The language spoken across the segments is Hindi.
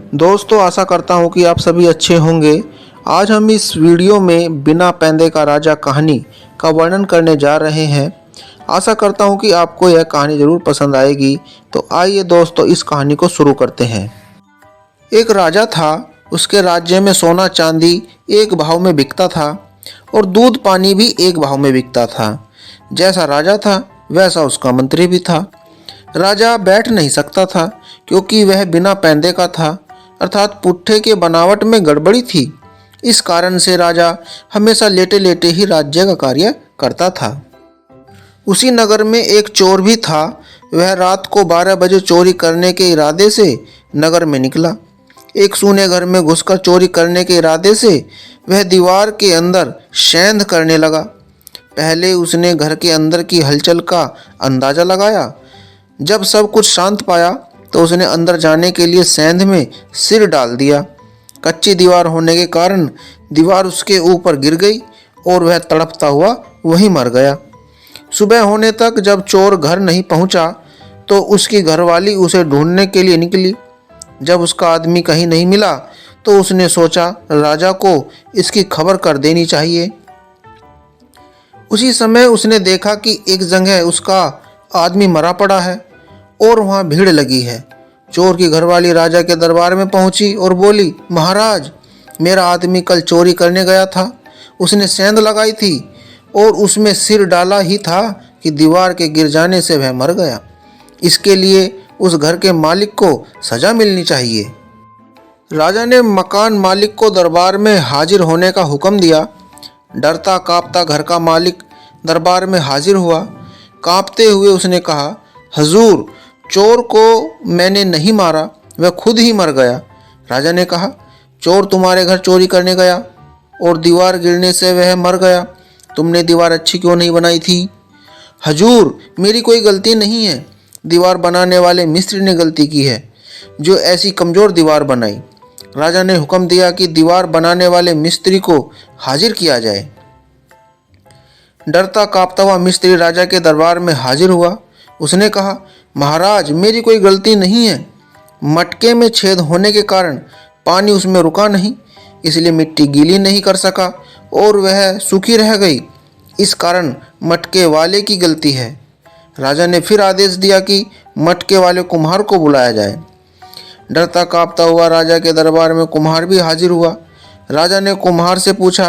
दोस्तों, आशा करता हूँ कि आप सभी अच्छे होंगे। आज हम इस वीडियो में बिना पैंदे का राजा कहानी का वर्णन करने जा रहे हैं। आशा करता हूँ कि आपको यह कहानी ज़रूर पसंद आएगी। तो आइए दोस्तों, इस कहानी को शुरू करते हैं। एक राजा था। उसके राज्य में सोना चांदी एक भाव में बिकता था और दूध पानी भी एक भाव में बिकता था। जैसा राजा था वैसा उसका मंत्री भी था। राजा बैठ नहीं सकता था क्योंकि वह बिना पैंदे का था, अर्थात पुट्ठे के बनावट में गड़बड़ी थी। इस कारण से राजा हमेशा लेटे लेटे ही राज्य का कार्य करता था। उसी नगर में एक चोर भी था। वह रात को 12 बजे चोरी करने के इरादे से नगर में निकला। एक सूने घर में घुसकर चोरी करने के इरादे से वह दीवार के अंदर सेंध करने लगा। पहले उसने घर के अंदर की हलचल का अंदाजा लगाया। जब सब कुछ शांत पाया तो उसने अंदर जाने के लिए सेंध में सिर डाल दिया। कच्ची दीवार होने के कारण दीवार उसके ऊपर गिर गई और वह तड़पता हुआ वहीं मर गया। सुबह होने तक जब चोर घर नहीं पहुंचा तो उसकी घरवाली उसे ढूंढने के लिए निकली। जब उसका आदमी कहीं नहीं मिला तो उसने सोचा राजा को इसकी खबर कर देनी चाहिए। उसी समय उसने देखा कि एक जगह उसका आदमी मरा पड़ा है और वहाँ भीड़ लगी है। चोर की घरवाली राजा के दरबार में पहुंची और बोली, महाराज, मेरा आदमी कल चोरी करने गया था। उसने सेंध लगाई थी और उसमें सिर डाला ही था कि दीवार के गिर जाने से वह मर गया। इसके लिए उस घर के मालिक को सजा मिलनी चाहिए। राजा ने मकान मालिक को दरबार में हाजिर होने का हुक्म दिया। डरता कांपता घर का मालिक दरबार में हाजिर हुआ। कांपते हुए उसने कहा, हजूर, चोर को मैंने नहीं मारा, वह खुद ही मर गया। राजा ने कहा, चोर तुम्हारे घर चोरी करने गया और दीवार गिरने से वह मर गया। तुमने दीवार अच्छी क्यों नहीं बनाई थी? हजूर, मेरी कोई गलती नहीं है। दीवार बनाने वाले मिस्त्री ने गलती की है जो ऐसी कमज़ोर दीवार बनाई। राजा ने हुक्म दिया कि दीवार बनाने वाले मिस्त्री को हाजिर किया जाए। डरता कांपता हुआ मिस्त्री राजा के दरबार में हाजिर हुआ। उसने कहा, महाराज, मेरी कोई गलती नहीं है। मटके में छेद होने के कारण पानी उसमें रुका नहीं, इसलिए मिट्टी गीली नहीं कर सका और वह सूखी रह गई। इस कारण मटके वाले की गलती है। राजा ने फिर आदेश दिया कि मटके वाले कुम्हार को बुलाया जाए। डरता कांपता हुआ राजा के दरबार में कुम्हार भी हाजिर हुआ। राजा ने कुम्हार से पूछा,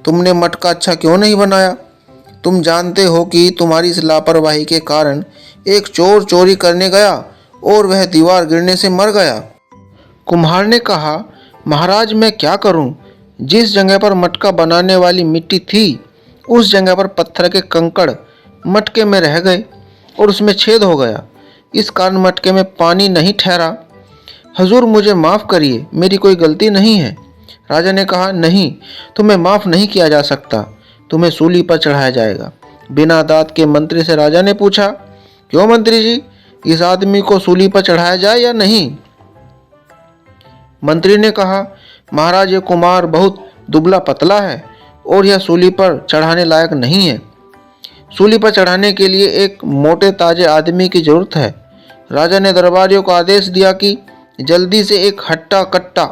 तुमने मटका अच्छा क्यों नहीं बनाया? तुम जानते हो कि तुम्हारी इस लापरवाही के कारण एक चोर चोरी करने गया और वह दीवार गिरने से मर गया। कुम्हार ने कहा, महाराज, मैं क्या करूं? जिस जगह पर मटका बनाने वाली मिट्टी थी उस जगह पर पत्थर के कंकड़ मटके में रह गए और उसमें छेद हो गया। इस कारण मटके में पानी नहीं ठहरा। हजूर, मुझे माफ़ करिए, मेरी कोई गलती नहीं है। राजा ने कहा, नहीं, तुम्हें माफ़ नहीं किया जा सकता, तुम्हें सूली पर चढ़ाया जाएगा। बिना दांत के मंत्री से राजा ने पूछा, क्यों मंत्री जी, इस आदमी को सूली पर चढ़ाया जाए या नहीं? मंत्री ने कहा, महाराज, ये कुमार बहुत दुबला पतला है और यह सूली पर चढ़ाने लायक नहीं है। सूली पर चढ़ाने के लिए एक मोटे ताजे आदमी की जरूरत है। राजा ने दरबारियों को आदेश दिया कि जल्दी से एक हट्टा कट्टा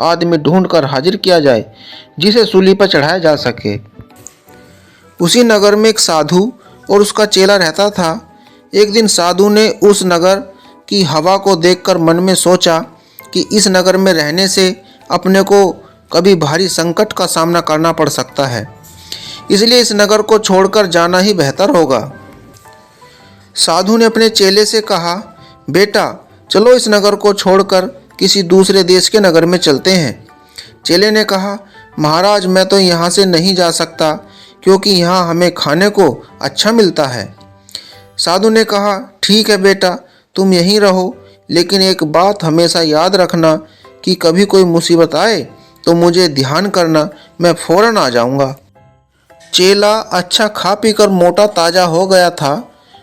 आदमी ढूंढकर हाजिर किया जाए जिसे सूली पर चढ़ाया जा सके। उसी नगर में एक साधु और उसका चेला रहता था। एक दिन साधु ने उस नगर की हवा को देखकर मन में सोचा कि इस नगर में रहने से अपने को कभी भारी संकट का सामना करना पड़ सकता है, इसलिए इस नगर को छोड़कर जाना ही बेहतर होगा। साधु ने अपने चेले से कहा, बेटा, चलो इस नगर को छोड़कर किसी दूसरे देश के नगर में चलते हैं। चेले ने कहा, महाराज, मैं तो यहाँ से नहीं जा सकता क्योंकि यहाँ हमें खाने को अच्छा मिलता है। साधु ने कहा, ठीक है बेटा, तुम यहीं रहो, लेकिन एक बात हमेशा याद रखना कि कभी कोई मुसीबत आए तो मुझे ध्यान करना, मैं फौरन आ जाऊँगा। चेला अच्छा खा पीकर मोटा ताज़ा हो गया था।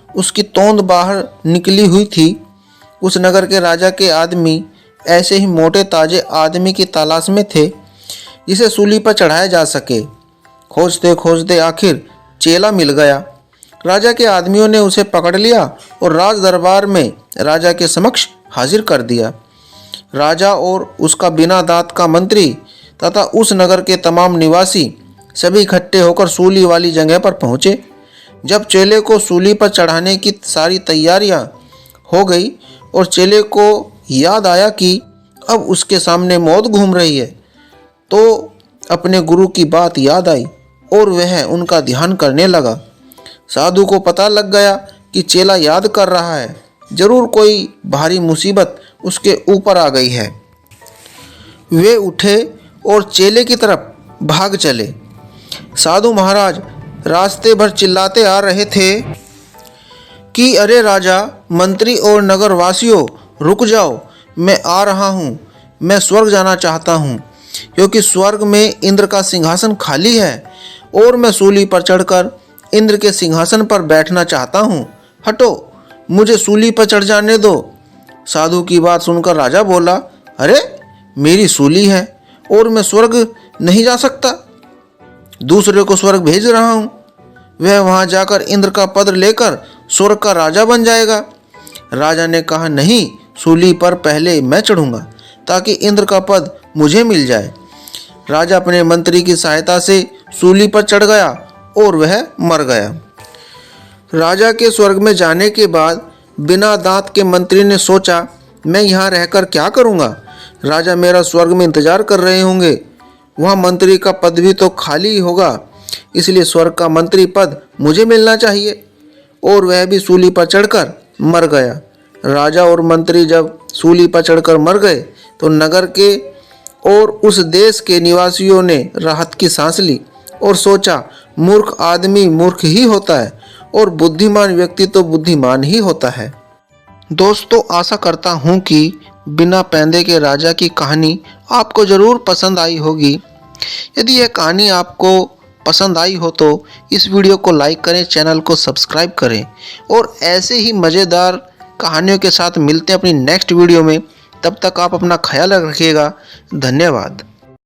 उसकी तोंद बाहर निकली हुई थी। उस नगर के राजा के आदमी ऐसे ही मोटे ताजे आदमी की तलाश में थे जिसे सूली पर चढ़ाया जा सके। खोजते खोजते आखिर चेला मिल गया। राजा के आदमियों ने उसे पकड़ लिया और राज दरबार में राजा के समक्ष हाजिर कर दिया। राजा और उसका बिना दांत का मंत्री तथा उस नगर के तमाम निवासी सभी इकट्ठे होकर सूली वाली जगह पर पहुँचे। जब चेले को सूली पर चढ़ाने की सारी तैयारियां हो गई और चेले को याद आया कि अब उसके सामने मौत घूम रही है, तो अपने गुरु की बात याद आई और वह उनका ध्यान करने लगा। साधु को पता लग गया कि चेला याद कर रहा है, जरूर कोई भारी मुसीबत उसके ऊपर आ गई है। वे उठे और चेले की तरफ भाग चले। साधु महाराज रास्ते भर चिल्लाते आ रहे थे कि अरे राजा, मंत्री और नगरवासियों, रुक जाओ, मैं आ रहा हूँ। मैं स्वर्ग जाना चाहता हूँ क्योंकि स्वर्ग में इंद्र का सिंहासन खाली है और मैं सूली पर चढ़कर इंद्र के सिंहासन पर बैठना चाहता हूँ। हटो, मुझे सूली पर चढ़ जाने दो। साधु की बात सुनकर राजा बोला, अरे मेरी सूली है और मैं स्वर्ग नहीं जा सकता, दूसरे को स्वर्ग भेज रहा हूँ। वह वहाँ जाकर इंद्र का पद लेकर स्वर्ग का राजा बन जाएगा। राजा ने कहा, नहीं, सूली पर पहले मैं चढ़ूंगा ताकि इंद्र का पद मुझे मिल जाए। राजा अपने मंत्री की सहायता से सूली पर चढ़ गया और वह मर गया। राजा के स्वर्ग में जाने के बाद बिना दांत के मंत्री ने सोचा, मैं यहाँ रहकर क्या करूँगा? राजा मेरा स्वर्ग में इंतजार कर रहे होंगे, वहाँ मंत्री का पद भी तो खाली ही होगा, इसलिए स्वर्ग का मंत्री पद मुझे मिलना चाहिए। और वह भी सूली पर चढ़कर मर गया। राजा और मंत्री जब सूली पर चढ़कर मर गए तो नगर के और उस देश के निवासियों ने राहत की सांस ली और सोचा, मूर्ख आदमी मूर्ख ही होता है और बुद्धिमान व्यक्ति तो बुद्धिमान ही होता है। दोस्तों, आशा करता हूँ कि बिना पैंदे के राजा की कहानी आपको ज़रूर पसंद आई होगी। यदि यह कहानी आपको पसंद आई हो तो इस वीडियो को लाइक करें, चैनल को सब्सक्राइब करें और ऐसे ही मज़ेदार कहानियों के साथ मिलते हैं अपनी नेक्स्ट वीडियो में। तब तक आप अपना ख्याल रखिएगा। धन्यवाद।